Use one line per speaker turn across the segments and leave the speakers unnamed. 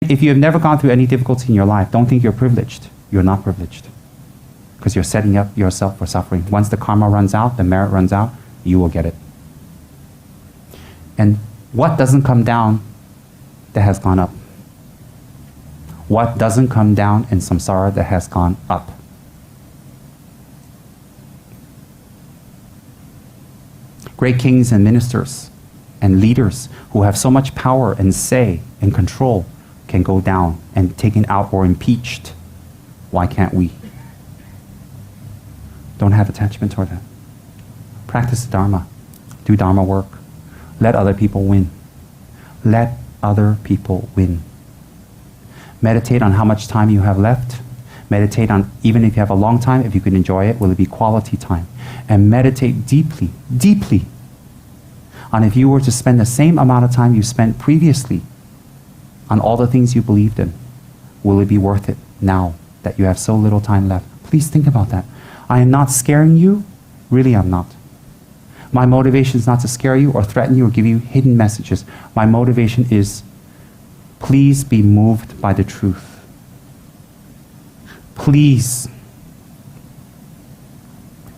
If you have never gone through any difficulty in your life, don't think you're privileged. You're not privileged. Because you're setting up yourself for suffering. Once the karma runs out, the merit runs out, you will get it. And what doesn't come down that has gone up? What doesn't come down in samsara that has gone up? Great kings and ministers and leaders who have so much power and say and control can go down and taken out or impeached. Why can't we? Don't have attachment toward that. Practice the Dharma. Do Dharma work. Let other people win. Let other people win. Meditate on how much time you have left. Meditate on, even if you have a long time, if you can enjoy it, will it be quality time? And meditate deeply, deeply on if you were to spend the same amount of time you spent previously on all the things you believed in, will it be worth it now that you have so little time left? Please think about that. I am not scaring you. Really, I'm not. My motivation is not to scare you or threaten you or give you hidden messages. My motivation is, please be moved by the truth. Please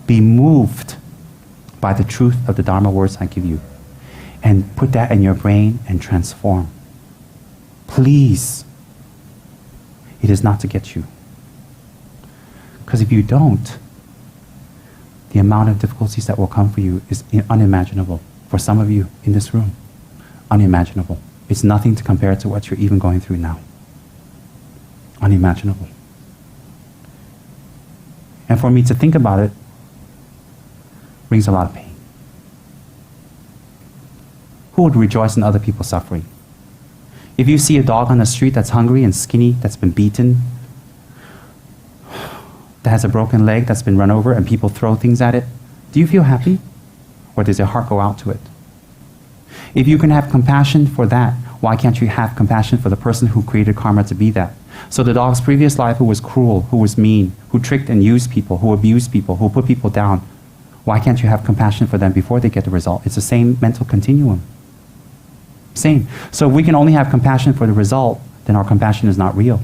be moved by the truth of the Dharma words I give you. And put that in your brain and transform. Please. It is not to get you. Because if you don't, the amount of difficulties that will come for you is unimaginable. For some of you in this room, unimaginable. It's nothing to compare to what you're even going through now. Unimaginable. And for me to think about it brings a lot of pain. Who would rejoice in other people's suffering? If you see a dog on the street that's hungry and skinny, that's been beaten, that has a broken leg, that's been run over, and people throw things at it, do you feel happy? Or does your heart go out to it? If you can have compassion for that, why can't you have compassion for the person who created karma to be that? So the dog's previous life, who was cruel, who was mean, who tricked and used people, who abused people, who put people down, why can't you have compassion for them before they get the result? It's the same mental continuum. Same. So if we can only have compassion for the result, then our compassion is not real.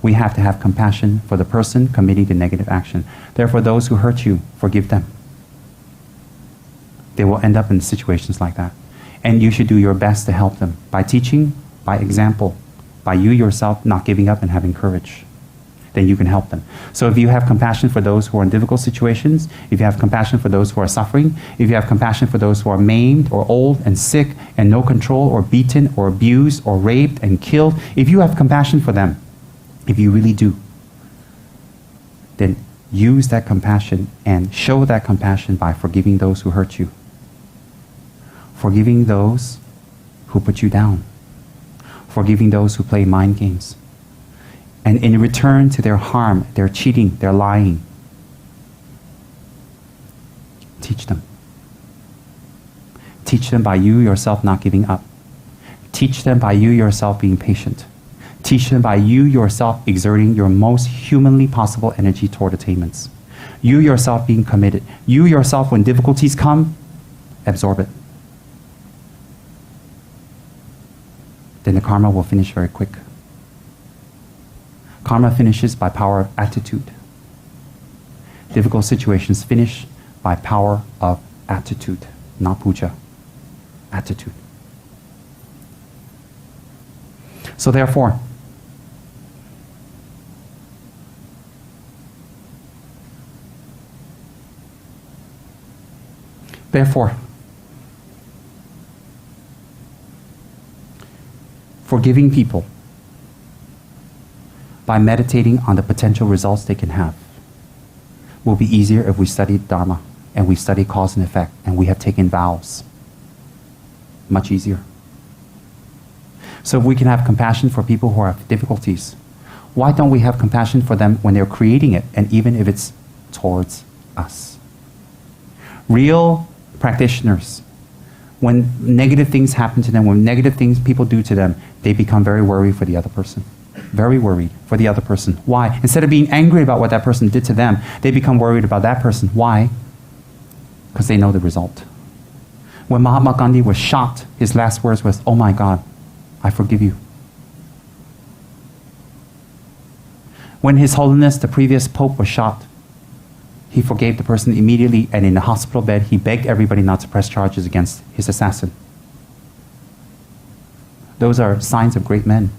We have to have compassion for the person committing the negative action. Therefore, those who hurt you, forgive them. They will end up in situations like that. And you should do your best to help them by teaching, by example, by you yourself not giving up and having courage. Then you can help them. So if you have compassion for those who are in difficult situations, if you have compassion for those who are suffering, if you have compassion for those who are maimed or old and sick and no control or beaten or abused or raped and killed, if you have compassion for them, if you really do, then use that compassion and show that compassion by forgiving those who hurt you. Forgiving those who put you down. Forgiving those who play mind games. And in return to their harm, their cheating, their lying, teach them. Teach them by you yourself not giving up. Teach them by you yourself being patient. Teach them by you yourself exerting your most humanly possible energy toward attainments. You yourself being committed. You yourself, when difficulties come, absorb it. Then the karma will finish very quick. Karma finishes by power of attitude. Difficult situations finish by power of attitude, not puja. Attitude. So therefore, forgiving people by meditating on the potential results they can have will be easier if we study Dharma and we study cause and effect and we have taken vows. Much easier. So if we can have compassion for people who have difficulties, why don't we have compassion for them when they're creating it, and even if it's towards us? Real practitioners, when negative things happen to them, when negative things people do to them, they become very worried for the other person. Very worried for the other person. Why? Instead of being angry about what that person did to them, they become worried about that person. Why? Because they know the result. When Mahatma Gandhi was shot, his last words was, "Oh my God, I forgive you." When His Holiness, the previous Pope, was shot, he forgave the person immediately, and in the hospital bed, he begged everybody not to press charges against his assassin. Those are signs of great men.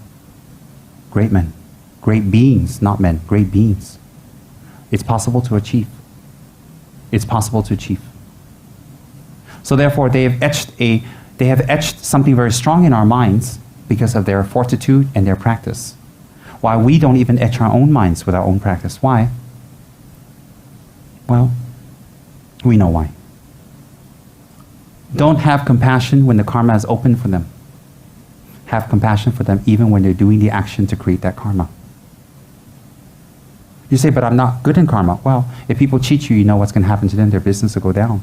Great men. Great beings, not men, great beings. It's possible to achieve. It's possible to achieve. So therefore, they have etched something very strong in our minds because of their fortitude and their practice. Why we don't even etch our own minds with our own practice. Why? Well, we know why. Don't have compassion when the karma is open for them. Have compassion for them even when they're doing the action to create that karma. You say, but I'm not good in karma. Well, if people cheat you, you know what's going to happen to them. Their business will go down.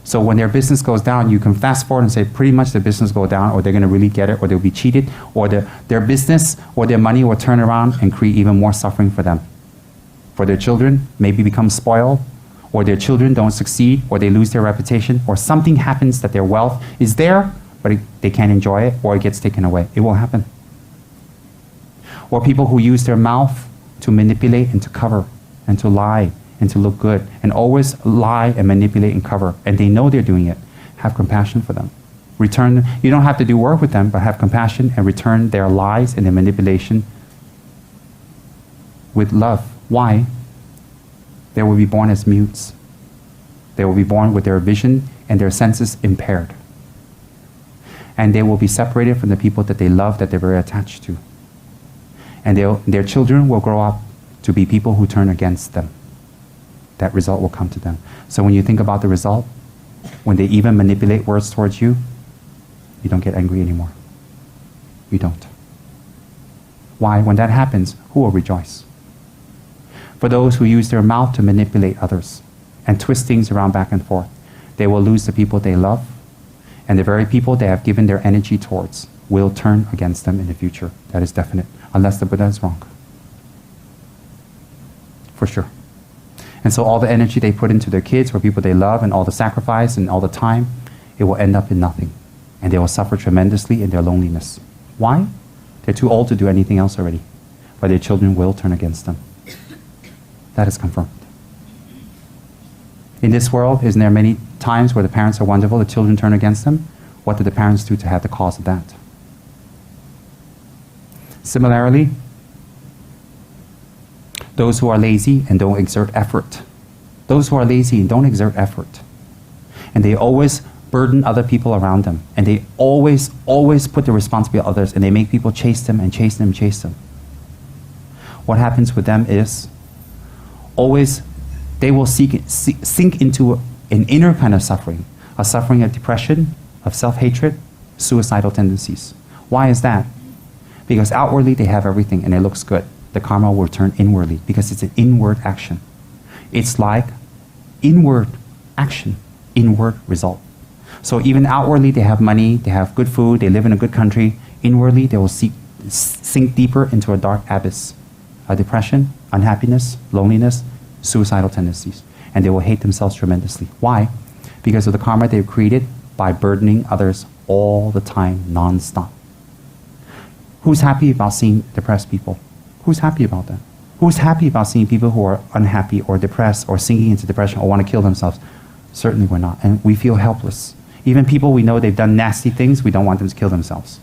So when their business goes down, you can fast forward and say pretty much their business will go down, or they're going to really get it, or they'll be cheated, or their business or their money will turn around and create even more suffering for them. For their children, maybe become spoiled, or their children don't succeed, or they lose their reputation, or something happens that their wealth is there, but they can't enjoy it, or it gets taken away. It will happen. Or people who use their mouth to manipulate and to cover and to lie and to look good, and always lie and manipulate and cover, and they know they're doing it. Have compassion for them. Return. You don't have to do work with them, but have compassion and return their lies and their manipulation with love. Why? They will be born as mutes. They will be born with their vision and their senses impaired. And they will be separated from the people that they love, that they're very attached to. And their children will grow up to be people who turn against them. That result will come to them. So when you think about the result, when they even manipulate words towards you, you don't get angry anymore. You don't. Why? When that happens, who will rejoice? For those who use their mouth to manipulate others and twist things around back and forth, they will lose the people they love, and the very people they have given their energy towards will turn against them in the future. That is definite, unless the Buddha is wrong. For sure. And so all the energy they put into their kids or people they love, and all the sacrifice and all the time, it will end up in nothing. And they will suffer tremendously in their loneliness. Why? They're too old to do anything else already. But their children will turn against them. That is confirmed. In this world, isn't there many times where the parents are wonderful, the children turn against them? What do the parents do to have the cause of that? Similarly, those who are lazy and don't exert effort. Those who are lazy and don't exert effort. And they always burden other people around them. And they always put the responsibility on others, and they make people chase them and chase them and chase them. What happens with them is always they will sink into an inner kind of suffering, a suffering of depression, of self-hatred, suicidal tendencies. Why is that? Because outwardly they have everything and it looks good. The karma will return inwardly because it's an inward action. It's like inward action, inward result. So even outwardly they have money, they have good food, they live in a good country. Inwardly they will sink deeper into a dark abyss, a depression, unhappiness, loneliness, suicidal tendencies. And they will hate themselves tremendously. Why? Because of the karma they've created by burdening others all the time, non-stop. Who's happy about seeing depressed people? Who's happy about that? Who's happy about seeing people who are unhappy or depressed or sinking into depression or want to kill themselves? Certainly we're not. And we feel helpless. Even people we know they've done nasty things, we don't want them to kill themselves.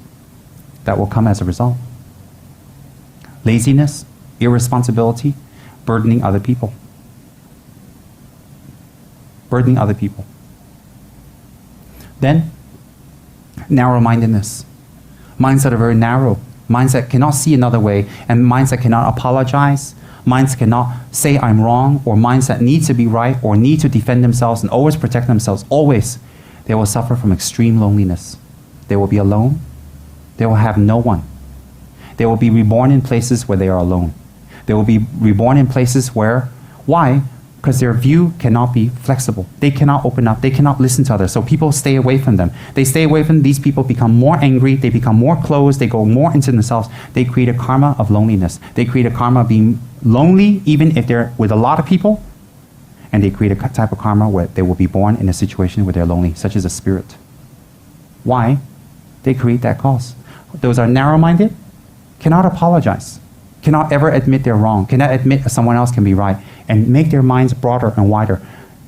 That will come as a result. Laziness, irresponsibility, burdening other people. Burdening other people. Then, narrow-mindedness. Minds that are very narrow. Minds that cannot see another way, and minds that cannot apologize, minds that cannot say I'm wrong, or minds that need to be right or need to defend themselves and always protect themselves, always. They will suffer from extreme loneliness. They will be alone. They will have no one. They will be reborn in places where they are alone. They will be reborn in places where, why? Because their view cannot be flexible. They cannot open up. They cannot listen to others. So people stay away from them. They stay away from these people, become more angry. They become more closed. They go more into themselves. They create a karma of loneliness. They create a karma of being lonely even if they're with a lot of people. And they create a type of karma where they will be born in a situation where they're lonely, such as a spirit. Why? They create that cause. Those are narrow-minded, cannot apologize, cannot ever admit they're wrong, cannot admit someone else can be right, and make their minds broader and wider.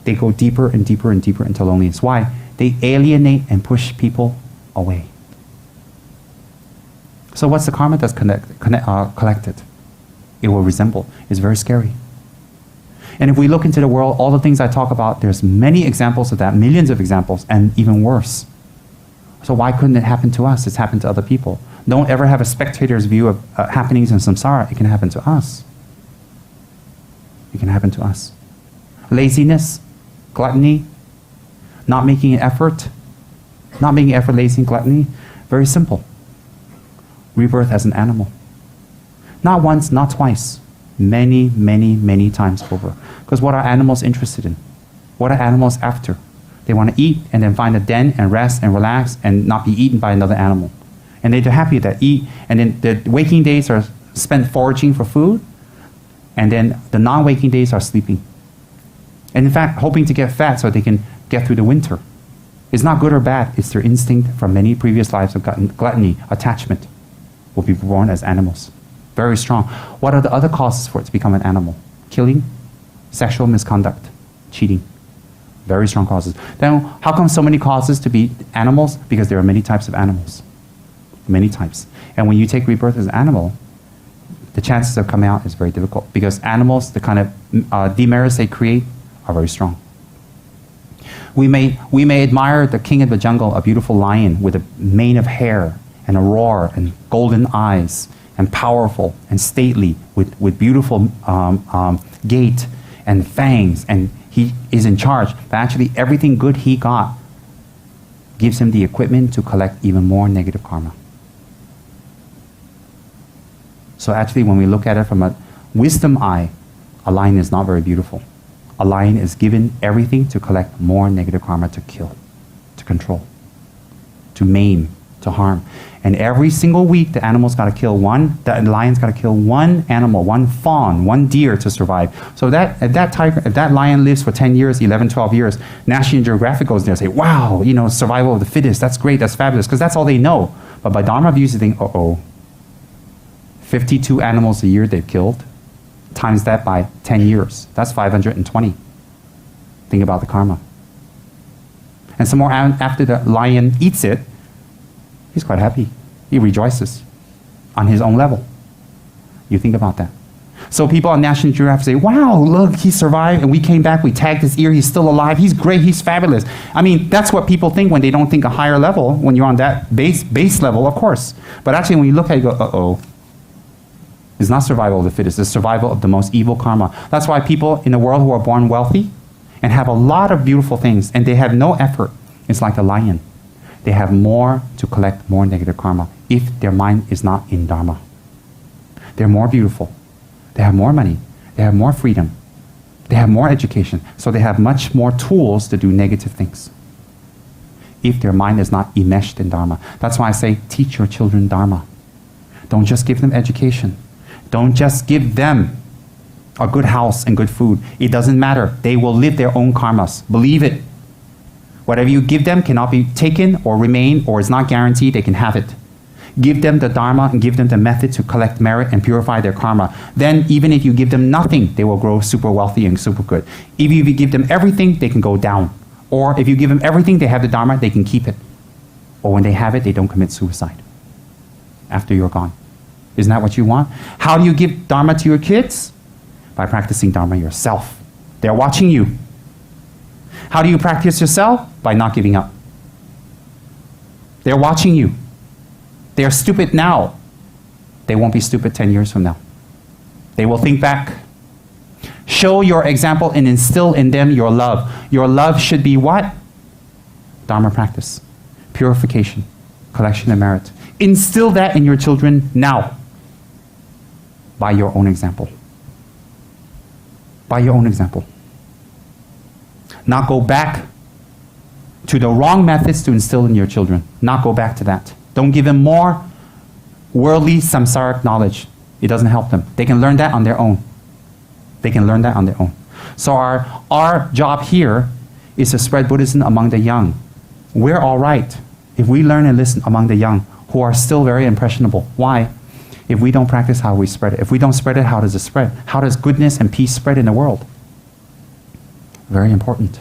They go deeper and deeper and deeper into loneliness. Why? They alienate and push people away. So what's the karma that's collected? It will resemble. It's very scary. And if we look into the world, all the things I talk about, there's many examples of that, millions of examples, and even worse. So why couldn't it happen to us? It's happened to other people. Don't ever have a spectator's view of happenings in samsara. It can happen to us. It can happen to us. Laziness, gluttony, not making an effort, lazy, and gluttony. Very simple. Rebirth as an animal. Not once, not twice. Many, many, many times over. Because what are animals interested in? What are animals after? They want to eat and then find a den and rest and relax and not be eaten by another animal. And they're happy that eat, and then the waking days are spent foraging for food, and then the non-waking days are sleeping. And in fact, hoping to get fat so they can get through the winter. It's not good or bad. It's their instinct from many previous lives of gluttony, attachment, will be born as animals. Very strong. What are the other causes for it to become an animal? Killing, sexual misconduct, cheating. Very strong causes. Then how come so many causes to be animals? Because there are many types of animals. Many types. And when you take rebirth as an animal, the chances of coming out is very difficult, because animals, the kind of demerits they create are very strong. We may admire the king of the jungle, a beautiful lion with a mane of hair and a roar and golden eyes and powerful and stately with beautiful gait and fangs, and he is in charge. But actually everything good he got gives him the equipment to collect even more negative karma. So actually when we look at it from a wisdom eye, a lion is not very beautiful. A lion is given everything to collect more negative karma, to kill, to control, to maim, to harm. And every single week the animal's got to kill one, the lion's got to kill one animal, one fawn, one deer to survive. So if that lion lives for 10 years, 11, 12 years, National Geographic goes there and say, wow, survival of the fittest, that's great, that's fabulous, because that's all they know. But by Dharma views, you think, 52 animals a year they've killed, times that by 10 years. That's 520. Think about the karma. And some more after the lion eats it, he's quite happy. He rejoices on his own level. You think about that. So people on National Geographic say, wow, look, he survived and we came back, we tagged his ear, he's still alive, he's great, he's fabulous. I mean, that's what people think when they don't think a higher level, when you're on that base level, of course. But actually when you look at it, you go, it's not survival of the fittest, it's survival of the most evil karma. That's why people in the world who are born wealthy and have a lot of beautiful things and they have no effort, it's like the lion. They have more to collect more negative karma if their mind is not in Dharma. They're more beautiful. They have more money. They have more freedom. They have more education. So they have much more tools to do negative things if their mind is not enmeshed in Dharma. That's why I say teach your children Dharma. Don't just give them education. Don't just give them a good house and good food. It doesn't matter. They will live their own karmas. Believe it. Whatever you give them cannot be taken or remain, or is not guaranteed they can have it. Give them the Dharma and give them the method to collect merit and purify their karma. Then even if you give them nothing, they will grow super wealthy and super good. If you give them everything, they can go down. Or if you give them everything, they have the Dharma, they can keep it. Or when they have it, they don't commit suicide after you're gone. Isn't that what you want? How do you give Dharma to your kids? By practicing Dharma yourself. They're watching you. How do you practice yourself? By not giving up. They're watching you. They're stupid now. They won't be stupid 10 years from now. They will think back. Show your example and instill in them your love. Your love should be what? Dharma practice. Purification. Collection of merit. Instill that in your children now. By your own example. By your own example. Not go back to the wrong methods to instill in your children. Not go back to that. Don't give them more worldly samsaric knowledge. It doesn't help them. They can learn that on their own. They can learn that on their own. So our job here is to spread Buddhism among the young. We're all right if we learn and listen among the young who are still very impressionable. Why? If we don't practice, how we spread it? If we don't spread it, how does it spread? How does goodness and peace spread in the world? Very important.